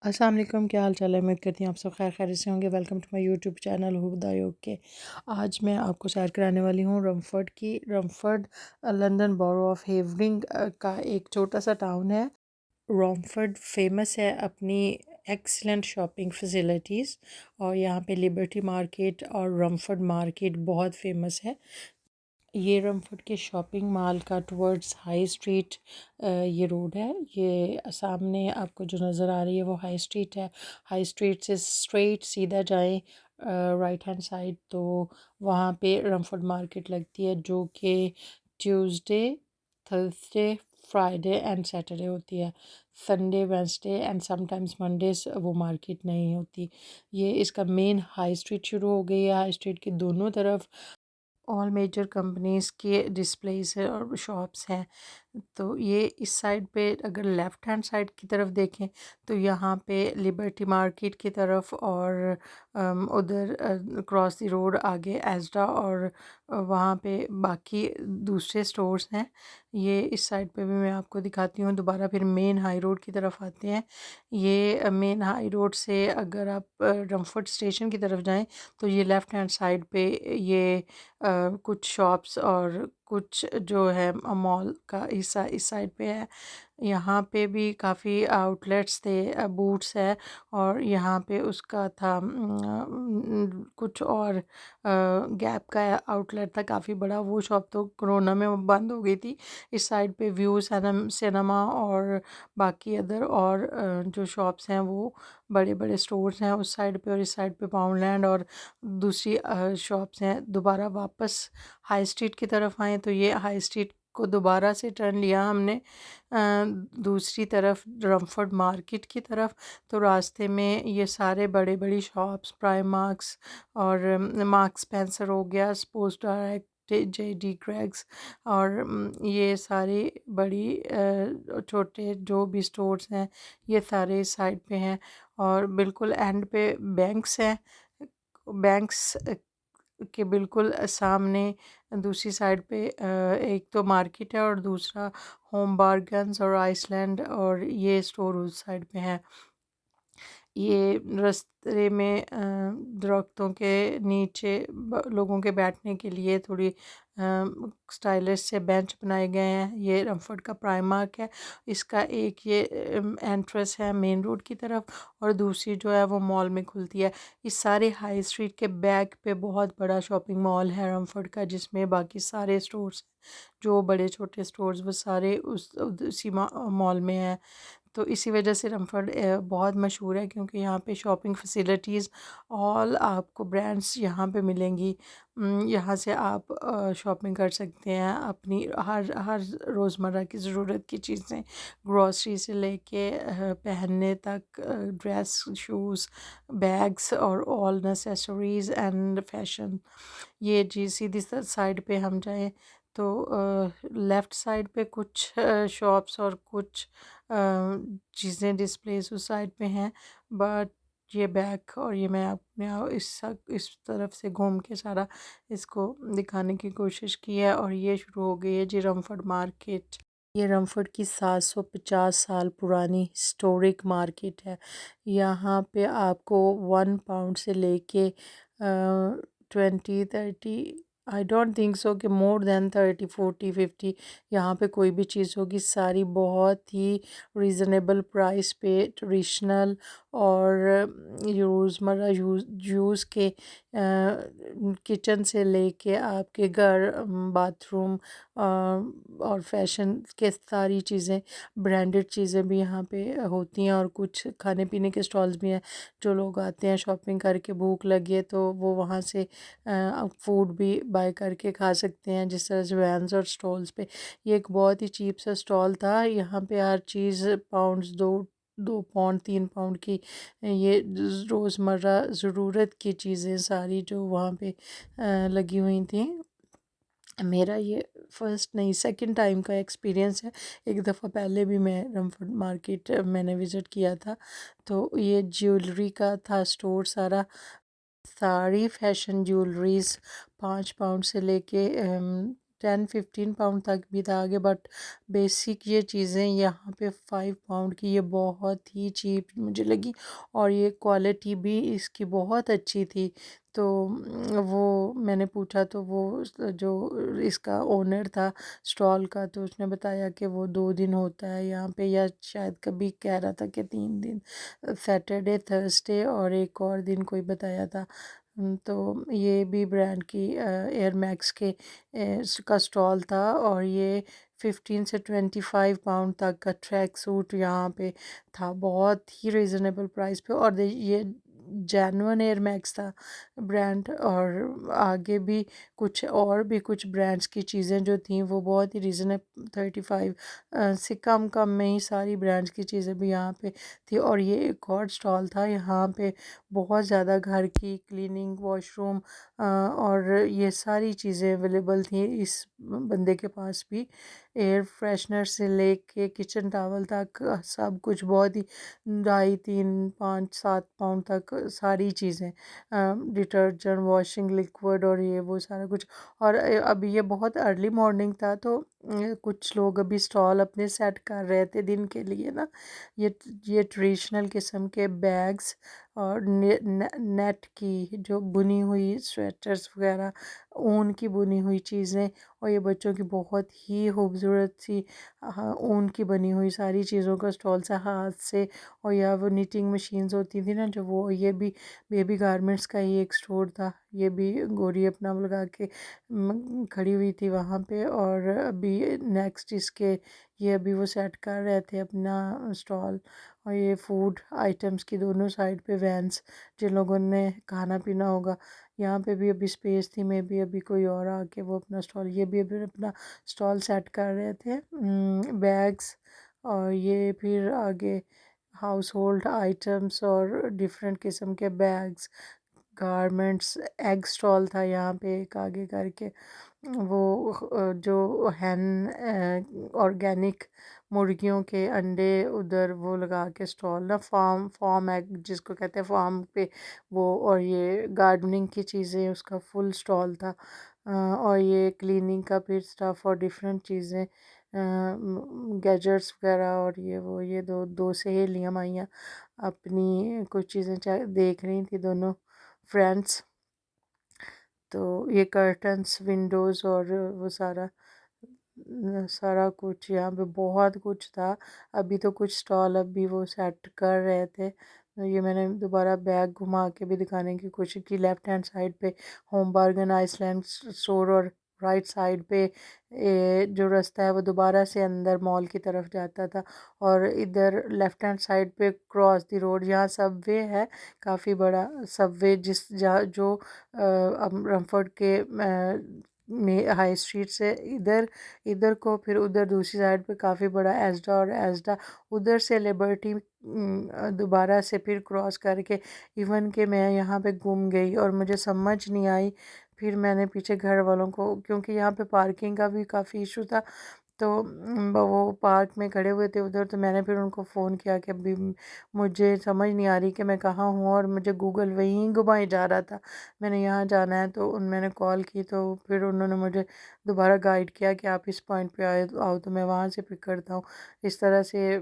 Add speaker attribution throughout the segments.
Speaker 1: अस्सलाम वालेकुम, क्या हाल चाल है। उम्मीद करती हूँ आप सब खैर खैरियत से होंगे। Welcome to my YouTube channel Huda Yog के। आज मैं आपको सैर कराने वाली हूँ रमफर्ड की। रमफर्ड लंदन बॉरो ऑफ हेवरिंग का एक छोटा सा टाउन है। रॉमफर्ड फेमस है अपनी एक्सीलेंट शॉपिंग फैसिलिटीज़, और यहाँ पे लिबर्टी मार्केट और रमफर्ड मार्केट बहुत फेमस है। ये रमफोर्ड के शॉपिंग मॉल का टवर्ड्स हाई स्ट्रीट ये रोड है। ये सामने आपको जो नज़र आ रही है वो हाई स्ट्रीट है। हाई स्ट्रीट से स्ट्रेट सीधा जाएं राइट हैंड साइड तो वहाँ पे रमफोर्ड मार्केट लगती है, जो कि Tuesday, Thursday, Friday and Saturday होती है। Sunday, Wednesday and sometimes Mondays वो मार्केट नहीं होती। ये इसका मेन हाई स्ट्रीट शुरू हो गई है। हाई स्ट्रीट के दोनों तरफ ऑल मेजर कंपनीज़ के डिस्प्लेस है और शॉप्स हैं। तो ये इस साइड पे अगर लेफ़्ट हैंड साइड की तरफ देखें तो यहाँ पे लिबर्टी मार्केट की तरफ, और उधर क्रॉस द रोड आगे एज़डा, और वहाँ पे बाकी दूसरे स्टोर्स हैं। ये इस साइड पे भी मैं आपको दिखाती हूँ। दोबारा फिर मेन हाई रोड की तरफ आते हैं। ये मेन हाई रोड से अगर आप रमफोर्ड स्टेशन की तरफ जाएं तो ये लेफ़्ट हैंड साइड पे ये कुछ शॉप्स और कुछ जो है मॉल का हिस्सा इस साइड पे है। यहाँ पे भी काफ़ी आउटलेट्स थे, बूट्स है, और यहाँ पे उसका था कुछ और गैप का आउटलेट था काफ़ी बड़ा। वो शॉप तो कोरोना में बंद हो गई थी। इस साइड पे व्यू सिनेमा और बाकी अदर और जो शॉप्स हैं वो बड़े बड़े स्टोर्स हैं उस साइड पे, और इस साइड पे पाउंडलैंड और दूसरी शॉप्स हैं। दोबारा वापस हाई स्ट्रीट की तरफ आए तो ये हाई स्ट्रीट को दोबारा से टर्न लिया हमने दूसरी तरफ रमफोर्ड मार्केट की तरफ। तो रास्ते में ये सारे बड़े बड़ी शॉप्स, प्राइमार्क्स और मार्क्स स्पेंसर हो गया, स्पोर्ट्स डायरेक्ट, JD ग्रेग्स, और ये सारी बड़ी छोटे जो भी स्टोर्स हैं ये सारे इस साइड पे हैं। और बिल्कुल एंड पे बैंक्स हैं। बैंक्स के बिल्कुल सामने दूसरी साइड पे एक तो मार्केट है और दूसरा होम बार्गन्स और आइसलैंड, और ये स्टोर उस साइड पे है। ये रास्ते में दरख्तों के नीचे लोगों के बैठने के लिए थोड़ी स्टाइलिश से बेंच बनाए गए हैं। ये रमफोर्ड का प्राइमार्क है। इसका एक ये एंट्रेंस है मेन रोड की तरफ, और दूसरी जो है वो मॉल में खुलती है। इस सारे हाई स्ट्रीट के बैक पे बहुत बड़ा शॉपिंग मॉल है रमफोर्ड का, जिसमें बाकी सारे स्टोर्स जो बड़े छोटे स्टोर्स वो सारे उसी मॉल में हैं। तो इसी वजह से रमफर्ड बहुत मशहूर है, क्योंकि यहाँ पे शॉपिंग फैसिलिटीज़ ऑल आपको ब्रांड्स यहाँ पे मिलेंगी। यहाँ से आप शॉपिंग कर सकते हैं अपनी हर हर रोज़मर्रा की ज़रूरत की चीज़ें, ग्रॉसरी से लेके पहनने तक, ड्रेस, शूज़, बैग्स और ऑल नेसेसरीज़ एंड फैशन। ये जी सीधी साइड पे हम जाएं तो लेफ़्ट साइड पे कुछ शॉप्स और कुछ चीज़ें डिस्प्लेस उस साइड पे हैं। बट ये बैक, और ये मैं अपने इस तरफ से घूम के सारा इसको दिखाने की कोशिश की है। और ये शुरू हो गई है जी रमफोर्ड मार्केट। ये रमफोर्ड की 750 साल पुरानी हिस्टोरिक मार्केट है। यहाँ पे आपको 1 पाउंड से लेके 20, 30, आई डोंट थिंक सो कि मोर देन 30, 40, 50 यहाँ पे कोई भी चीज़ होगी, सारी बहुत ही रिजनेबल प्राइस पे ट्रेडिशनल और रोज़मर्रा यूज़ के किचन से लेके आपके घर, बाथरूम और फैशन के सारी चीज़ें, ब्रांडेड चीज़ें भी यहाँ पे होती हैं। और कुछ खाने पीने के स्टॉल्स भी हैं। जो लोग आते हैं शॉपिंग करके, भूख लगी है तो वो वहाँ से फूड भी बाय करके खा सकते हैं, जिस तरह से वैन्स और स्टॉल्स पे। ये एक बहुत ही चीप सा स्टॉल था। यहाँ पे हर चीज़ पाउंड्स, 2 पाउंड, 3 पाउंड की ये रोज़मर्रा ज़रूरत की चीज़ें सारी जो वहाँ पे लगी हुई थी। मेरा ये फर्स्ट नहीं, सेकंड टाइम का एक्सपीरियंस है। एक दफ़ा पहले भी मैं रमफोर्ड मार्केट मैंने विज़िट किया था। तो ये ज्वेलरी का था स्टोर सारा। सारी फैशन ज्वेलरीज 5 पाउंड से लेके 10-15 पाउंड तक भी था आगे, बट बेसिक ये चीज़ें यहाँ पे 5 पाउंड की, ये बहुत ही चीप मुझे लगी। और ये क्वालिटी भी इसकी बहुत अच्छी थी। तो वो मैंने पूछा तो वो जो इसका ओनर था स्टॉल का, तो उसने बताया कि वो 2 दिन होता है यहाँ पे, या शायद कभी कह रहा था कि 3 दिन, सैटरडे थर्सडे और एक और दिन कोई बताया था। तो ये भी ब्रांड की एयर मैक्स के का स्टॉल था, और ये 15 से 25 पाउंड तक का ट्रैक सूट यहाँ पे था, बहुत ही रिजनेबल प्राइस पे। और ये जेन्युइन एयर मैक्स था ब्रांड। और आगे भी कुछ ब्रांड्स की चीज़ें जो थी वो बहुत ही रीज़नेबल, 35 से कम में ही सारी ब्रांड्स की चीज़ें भी यहाँ पे थी। और ये एक और स्टॉल था यहाँ पे, बहुत ज़्यादा घर की क्लीनिंग, वॉशरूम और ये सारी चीज़ें अवेलेबल थी इस बंदे के पास भी। एयर फ्रेशनर से लेके किचन टावल तक सब कुछ, बहुत ही 2.5, 3, 5, 7 पाउंड तक सारी चीज़ें, डिटर्जेंट, वॉशिंग लिक्विड और ये वो सारा कुछ। और अभी ये बहुत अर्ली मॉर्निंग था, तो कुछ लोग अभी स्टॉल अपने सेट कर रहे थे दिन के लिए ना। ये ट्रेडिशनल किस्म के बैग्स और नेट की जो बुनी हुई स्वेटर्स वगैरह, ऊन की बुनी हुई चीज़ें, और ये बच्चों की बहुत ही खूबसूरत सी ऊन की बनी हुई सारी चीज़ों का स्टॉल था हाथ से। और या वो निटिंग मशीन्स होती थी ना जो, वो ये भी बेबी गारमेंट्स का ही एक स्टोर था। ये भी गोरी अपना लगा के खड़ी हुई थी वहाँ पे। और अभी नेक्स्ट इसके ये अभी वो सेट कर रहे थे अपना स्टॉल। और ये फूड आइटम्स की दोनों साइड पे वैन्स, जिन लोगों ने खाना पीना होगा, यहाँ पे भी अभी स्पेस थी, मे बी अभी कोई और आके वो अपना स्टॉल, ये भी अभी अपना स्टॉल सेट कर रहे थे। बैग्स, और ये फिर आगे हाउस होल्ड आइटम्स और डिफरेंट किस्म के बैग्स, गारमेंट्स। एग स्टॉल था यहाँ पे एक आगे करके, वो जो ऑर्गेनिक मुर्गियों के अंडे उधर वो लगा के स्टॉल ना, फार्म एग जिसको कहते हैं, फार्म पे वो। और ये गार्डनिंग की चीज़ें, उसका फुल स्टॉल था। और ये क्लीनिंग का फिर स्टफ़ और डिफरेंट चीज़ें, गैजेट्स वगैरह। और ये वो, ये दो दो सहेलियाँ आईयाँ अपनी कुछ चीज़ें देख रही थी, दोनों फ्रेंड्स। तो ये कर्टन्स, विंडोज़ और वो सारा सारा कुछ यहाँ पे बहुत कुछ था। अभी तो कुछ स्टॉल अभी वो सेट कर रहे थे। तो ये मैंने दोबारा बैग घुमा के भी दिखाने की कोशिश की। लेफ़्ट हैंड साइड पे होम बार्गन आइसलैंड स्टोर, और राइट साइड पे जो रास्ता है वो दोबारा से अंदर मॉल की तरफ जाता था। और इधर लेफ़्ट हैंड साइड पे क्रॉस द रोड, यहाँ सबवे है, काफ़ी बड़ा सबवे, जिस जहाँ जो रमफोर्ड के में हाई स्ट्रीट से इधर इधर को, फिर उधर दूसरी साइड पे काफ़ी बड़ा एजडा, और एजडा उधर से लिबर्टी दोबारा से फिर क्रॉस करके, इवन कि मैं यहाँ पे गुम गई और मुझे समझ नहीं आई। फिर मैंने पीछे घर वालों को, क्योंकि यहाँ पे पार्किंग का भी काफ़ी इशू था, तो वो पार्क में खड़े हुए थे उधर। तो मैंने फिर उनको फ़ोन किया कि अभी मुझे समझ नहीं आ रही कि मैं कहाँ हूँ, और मुझे गूगल वहीं घुमाई जा रहा था, मैंने यहाँ जाना है। तो मैंने कॉल की, तो फिर उन्होंने मुझे दोबारा गाइड किया कि आप इस पॉइंट पे आए आओ, तो मैं वहाँ से पिक करता हूँ। इस तरह से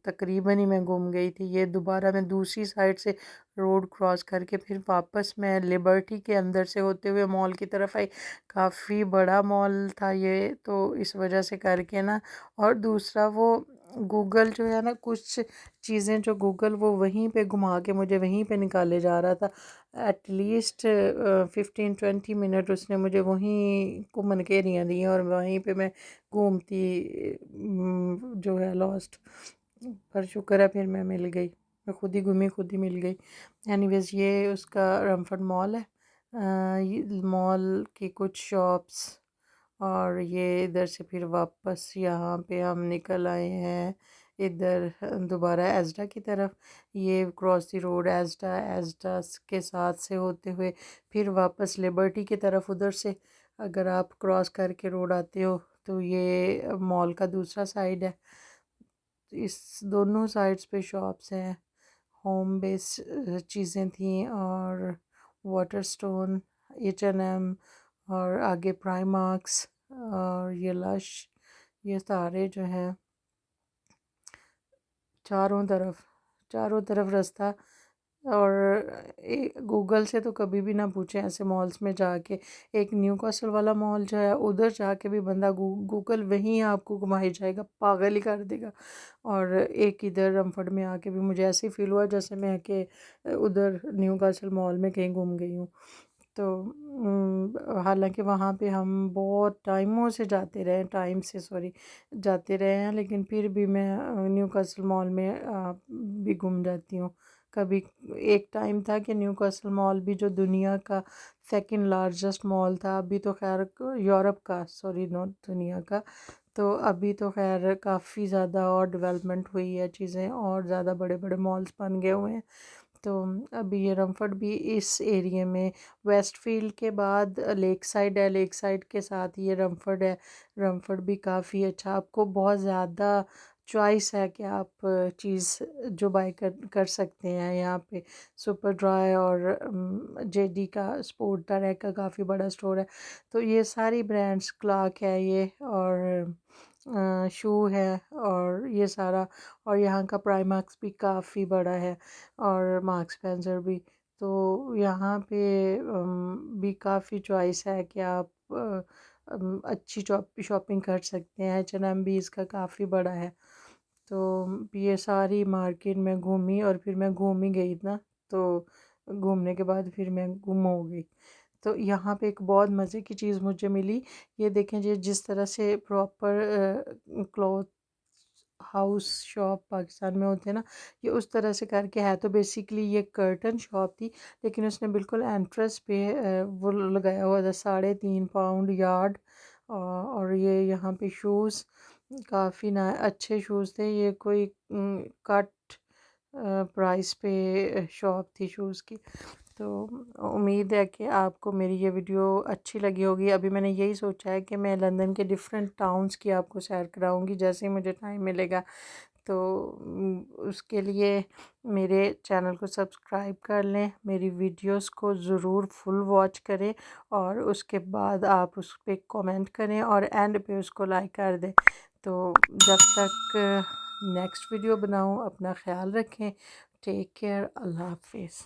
Speaker 1: तकरीबन ही मैं गुम गई थी। ये दोबारा मैं दूसरी साइड से रोड क्रॉस करके फिर वापस मैं लिबर्टी के अंदर से होते हुए मॉल की तरफ आई। काफ़ी बड़ा मॉल था ये, तो इस वजह से करके ना। और दूसरा वो गूगल जो है ना, कुछ चीज़ें जो गूगल वो वहीं पे घुमा के मुझे वहीं पे निकाले जा रहा था। एटलीस्ट 15-20 मिनट उसने मुझे वहीं घूमन के एरिया दिए, और वहीं पे मैं घूमती जो है लॉस्ट। पर शुक्र है फिर मैं मिल गई, मैं खुद ही घूमी खुद ही मिल गई। एनीवेज, ये उसका रमफर्ड मॉल है। ये मॉल की कुछ शॉप्स, और ये इधर से फिर वापस यहाँ पे हम निकल आए हैं इधर दोबारा एजडा की तरफ। ये क्रॉस द रोड एजडा, एजडा के साथ से होते हुए फिर वापस लिबर्टी की तरफ उधर से अगर आप क्रॉस करके रोड आते हो, तो ये मॉल का दूसरा साइड है। इस दोनों साइड्स पे शॉप्स हैं, होम बेस चीज़ें थी, और वाटर स्टोन, H&M, और आगे प्राइमार्क्स, और ये लश, ये सारे जो हैं चारों तरफ रास्ता। और गूगल से तो कभी भी ना पूछें ऐसे मॉल्स में जाके। एक न्यू कासल वाला मॉल जो है उधर जाके भी बंदा गूगल वहीं आपको घुमाई जाएगा, पागल ही कर देगा। और एक इधर रमफord में आके भी मुझे ऐसे फील हुआ जैसे मैं कि उधर न्यू कासल मॉल में कहीं घूम गई हूँ। तो हालांकि वहाँ पे हम बहुत टाइम से सॉरी जाते रहे हैं, लेकिन फिर भी मैं न्यू कासल मॉल में भी घूम जाती हूँ कभी। एक टाइम था कि न्यू कासल मॉल भी जो दुनिया का सेकंड लार्जेस्ट मॉल था, अभी तो खैर यूरोप का, सॉरी नॉट दुनिया का। तो अभी तो खैर काफ़ी ज़्यादा और डेवलपमेंट हुई है, चीज़ें और ज़्यादा बड़े बड़े मॉल्स बन गए हुए हैं। तो अभी ये रमफord भी इस एरिया में, वेस्टफील्ड के बाद लेक साइड है, लेक साइड के साथ ये रमफord है। रमफord भी काफ़ी अच्छा, आपको बहुत ज़्यादा चॉइस है कि आप चीज़ जो बाय कर सकते हैं यहाँ पे। सुपर ड्राई और जेडी का, स्पोर्ट डायरेक्ट का काफ़ी बड़ा स्टोर है। तो ये सारी ब्रांड्स, क्लार्क है ये, और शू है, और ये सारा। और यहाँ का प्राइमैक्स भी काफ़ी बड़ा है, और मार्क्स स्पेंसर भी। तो यहाँ पे भी काफ़ी चॉइस है कि आप अच्छी शॉपिंग कर सकते हैं। H&M भी इसका काफ़ी बड़ा है। तो ये सारी मार्केट में घूमी, और फिर मैं घूम ही गई ना, तो घूमने के बाद फिर मैं गुम हो गई। तो यहाँ पे एक बहुत मज़े की चीज़ मुझे मिली। ये देखें जी, जिस तरह से proper cloth house shop Pakistan में होते हैं ना, ये उस तरह से करके है। तो बेसिकली ये कर्टन शॉप थी, लेकिन उसने बिल्कुल एंट्रेंस पे वो लगाया हुआ था 3.5 पाउंड यार्ड। और ये यहाँ पे शूज़ काफ़ी ना अच्छे शूज़ थे। ये कोई कट प्राइस पे शॉप थी शूज़ की। तो उम्मीद है कि आपको मेरी ये वीडियो अच्छी लगी होगी। अभी मैंने यही सोचा है कि मैं लंदन के डिफरेंट टाउन्स की आपको सैर कराऊंगी जैसे ही मुझे टाइम मिलेगा। तो उसके लिए मेरे चैनल को सब्सक्राइब कर लें, मेरी वीडियोस को ज़रूर फुल वॉच करें, और उसके बाद आप उस पर कमेंट करें और एंड पे उसको लाइक कर दें। तो जब तक नेक्स्ट वीडियो बनाऊं, अपना ख्याल रखें। टेक केयर, अल्लाह हाफिज़।